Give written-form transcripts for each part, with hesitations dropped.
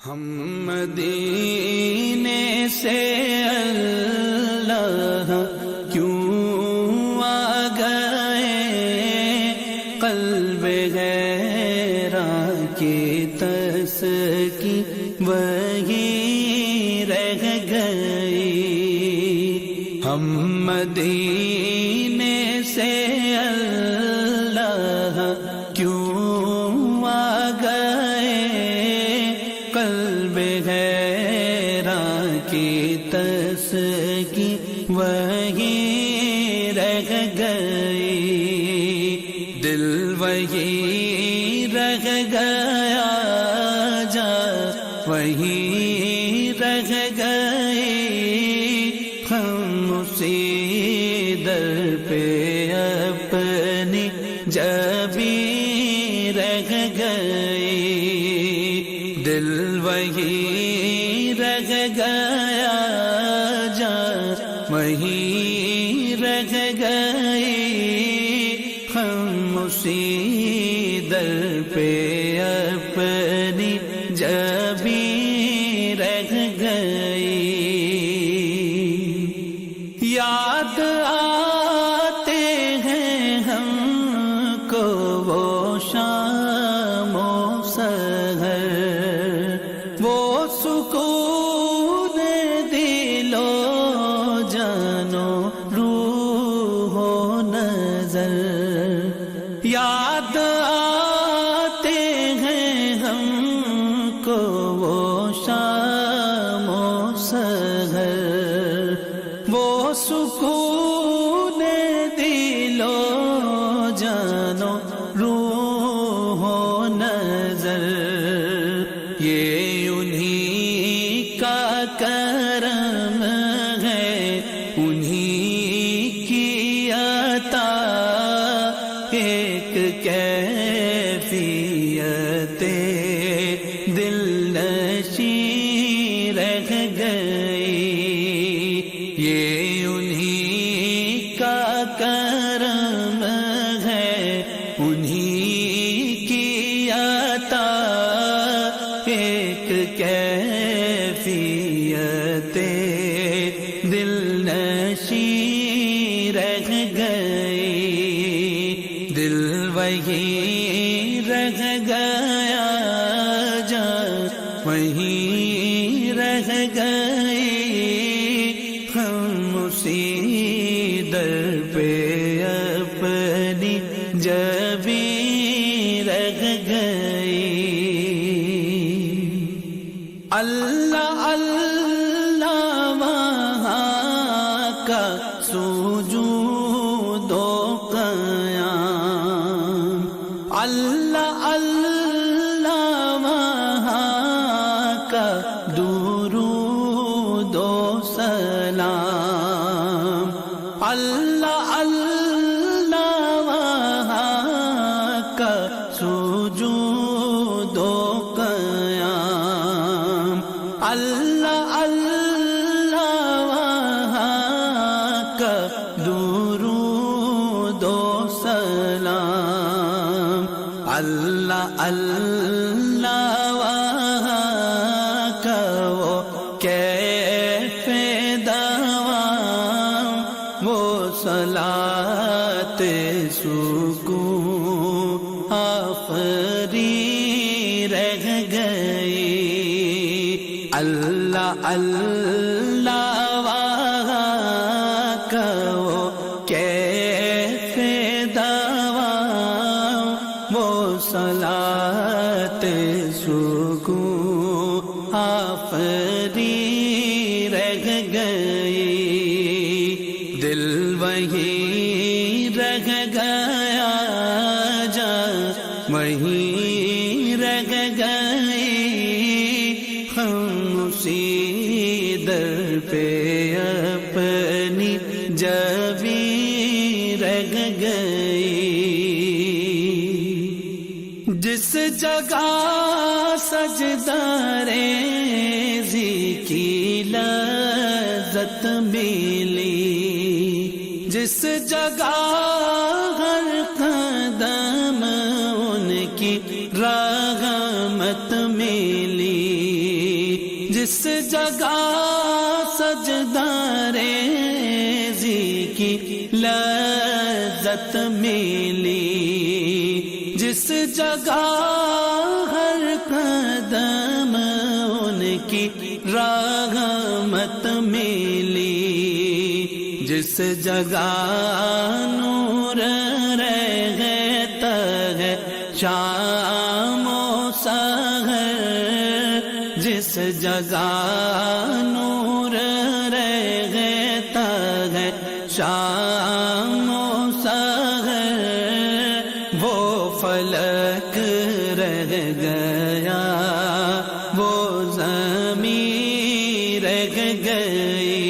ہم مدینے سے اللہ کیوں آ گئے، قلب غیراں کی تسکی وہی رہ گئی۔ ہم مدینے سے اللہ کیوں آ گئے، قلب غیراں کی تسکی وہی رہ گئی، دل وہی رہ گیا، جا وہی رہ گئی، ہم اسی در پہ اپنی جبی رہ گئی، دل وہی رہ گیا، جا وہی رہ گئی، ہم اسی در پہ اپنی جبی رہ گئی۔ یاد آتے ہیں ہم کو وہ شام و سحر، وہ سکون دل و جان و روح و نظر، یاد آتے ہیں ہم کو وہ شام و سحر، وہ سکون دل و جان و روح و نظر، یہ انہی کا کرم ہے، انہی کی عطا، ایک کیفیت دل نشیں رہ گئی، یہ انہی کا کرم ہے، انہی کی عطا، ایک کیفیت دل نشیں رہ گئی، دل وہی رہ گیا، جا وہی رہ گئی، ہم اسی در پہ اپنی جبی رہ گئی۔ اللہ اللہ وہاں کا سجود و قیام، اللہ اللہ وہاں کا درود و سلام، اللہ اللہ وہاں کا سجود و قیام، اللہ اللہ وہاں کا درود و سلام، اللہ اللہ وہاں کا وہ کیف دوام، وہ صلاۃ سکون آفری رہ گئی، اللہ اللہ وہاں کا وہ کیف دوام، وہ صلاۃ سکون آفری رہ گئی، دل وہی رہ گیا، جا وہی رہ گئی، ہم اسی در پہ اپنی جبی رہ گئی۔ جس جگہ سجدہ ریزی کی لذت ملی، جس جگہ ہر قدم ان کی رحمت ملی، جس جگہ سجدہ ریزی کی لذت ملی، جس جگہ ہر قدم ان کی رحمت ملی، جس جگہ نور رہتا ہے شام و سحر، جس جگہ نور رہتا ہے شام و سحر، وہ فلک رہ گیا، وہ زمین رہ گئی،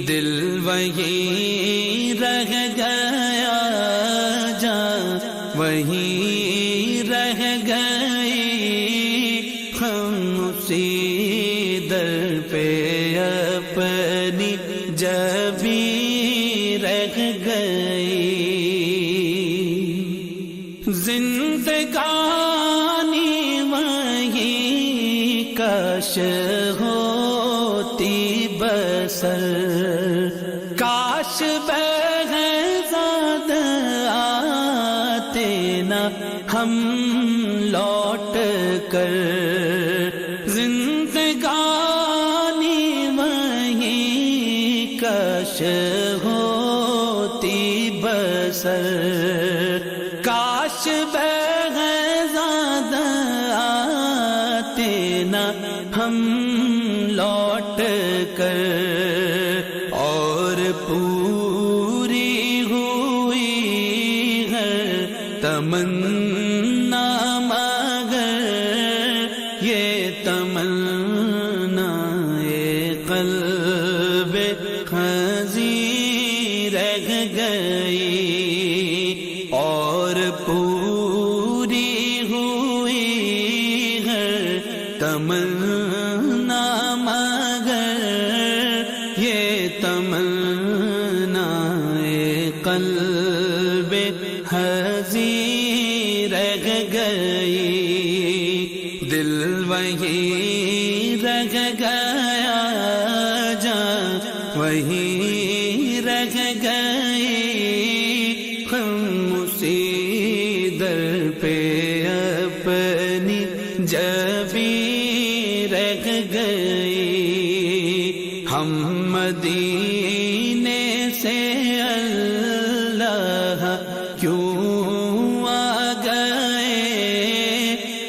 دل وہی رہ گیا، جان وہی رہ گئی، ہم اسی در پہ اپنی جبیں رہ گئی، زندگانی وہی کاش ہوتی بسر، کاش بہزاد آتے نہ ہم لوٹ کر، زندگانی وہی کاش ہوتی بسر، کاش بہزاد آتے نہ ہم لوٹ کر، اور پوری ہوئی ہے تمنا مگر یہ تمنا قلب خزیں رہ گئی، اور پوری ہوئی ہے تمنا مگر یہ تمنا قلب خزیں رہ گئی، دل وہی رہ گیا، جان وہی رہ گئی، ہم اسی در پہ اپنی جبیں رہ گئی، ہم مدینے سے اللہ کیوں آ گئے،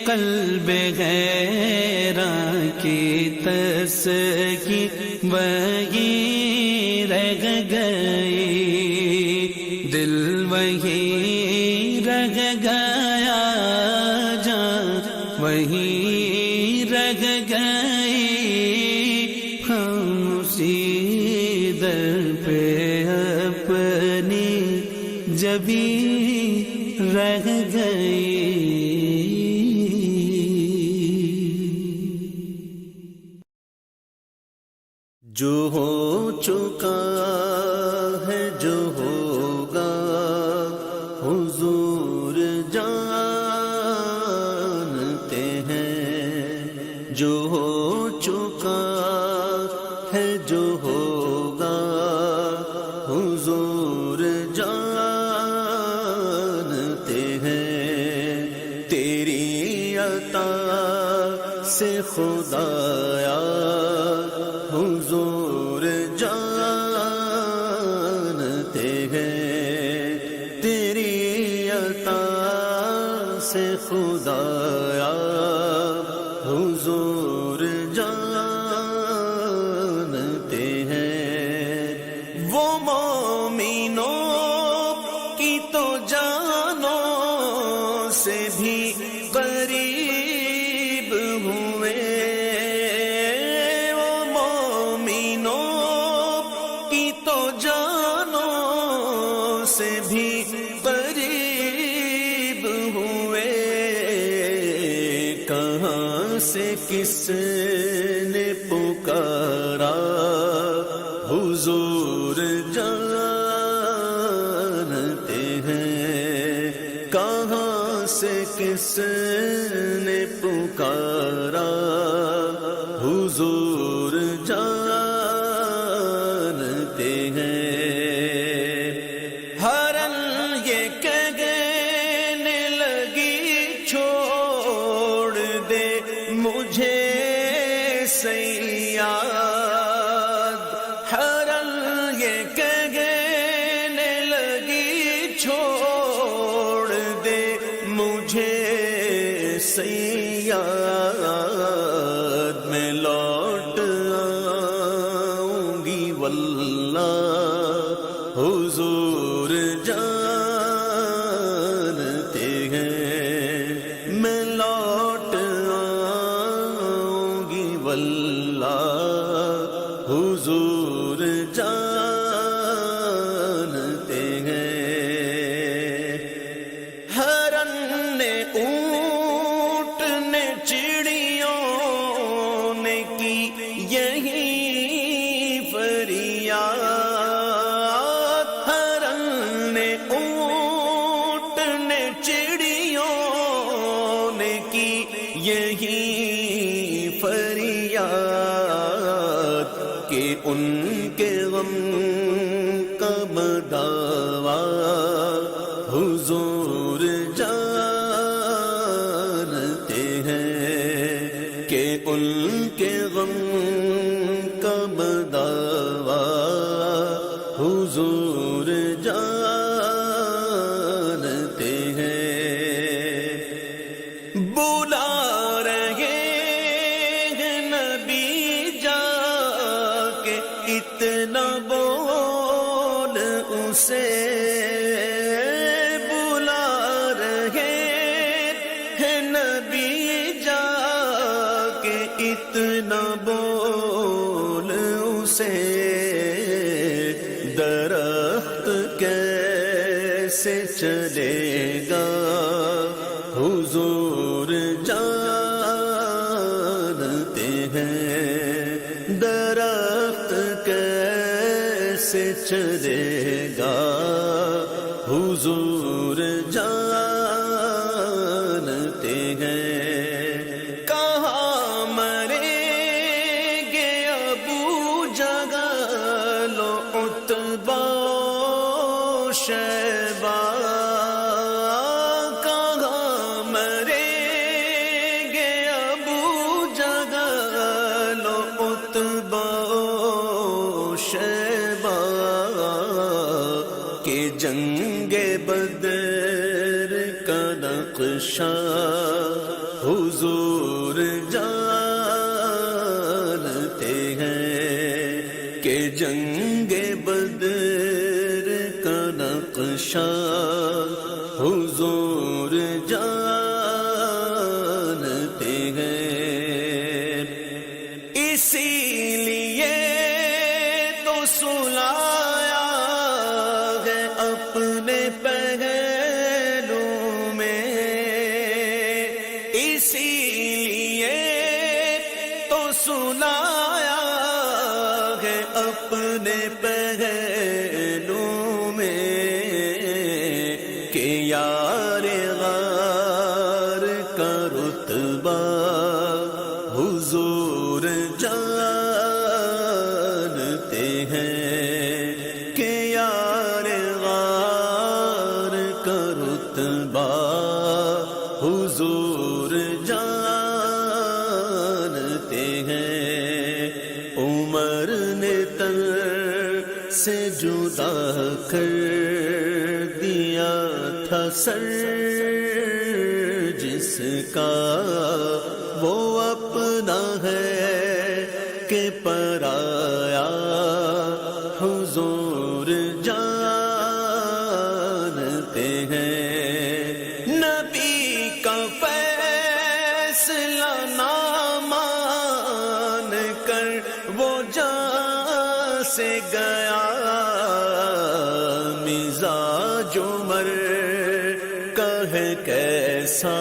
قلب غیراں کی تسکی وہی رہ گئی، دل وہی رہ گیا، جان وہی رہ گئی، ہم اسی در پہ اپنی جبیں رہ گئی۔ جو ہو چکا ہے جو ہوگا حضور جانتے ہیں، جو ہو چکا ہے جو ہوگا حضور جانتے ہیں، تیری عطا سے خدایا حضور جانتے ہیں، تیری عطا سے خدایا حضور جانتے ہیں، وہ مومنوں کی تو جانوں سے بھی قریب ہوئے، سے بھی قریب ہوئے، کہاں سے کس نے پکارا حضور جانتے ہیں، کہاں سے کس نے پکارا حضور جانتے ہیں، ہرن یہ کہنے لگی چھوڑ دے مجھے صیاد، ہرن یہ کہنے لگی چھوڑ دے مجھے صیاد، میں لوٹ آؤں گی واللہ حضور جانتے ہیں، میں لوٹ آؤں گی واللہ حضور جانتے ہیں۔ ہرن نے اونٹ نے چڑیوں نے کی یہی فریاد، ہرن نے اونٹ نے چڑیوں نے کی یہی فریاد، کہ ان کے غم کا مداوا حضور جانتے ہیں، کہ ان کے غم کا مداوا حضور جانتے ہیں۔ بلا رہے ہیں نبی جا کے اتنا بول اسے، بلا رہے ہیں نبی جا کے اتنا بول اسے، درخت کیسے چلے گا حضور جانتے ہیں، درخت کیسے چلے گا حضور جانتے ہیں۔ کہاں مریں گے ابو جہل و عتبہ و شیبہ، کہاں مریں گے ابو جہل و عتبہ و شیبہ، کہ جنگ بدر کا نقشہ حضور جانتے ہیں، کہ جنگ بدر کا نقشہ حضور جانتے ہیں۔ اسی لیے تو سلایا ہے اپنے پہلو میں، اسی لیے تو سلایا ہے اپنے پہلو میں، کہ یار غار کا رتبہ حضور جانتے ہیں، کہ یار غار کا رتبہ حضور جانتے ہیں۔ عمر نے تن سے جدا کر دیا تھا سر جس کا، وہ اپنا ہے کہ پرایا حضور جانتے ہیں۔ نبی کا فیصلہ نہ مان کر وہ جان سے گیا، مزاج عمر کا ہے کیسا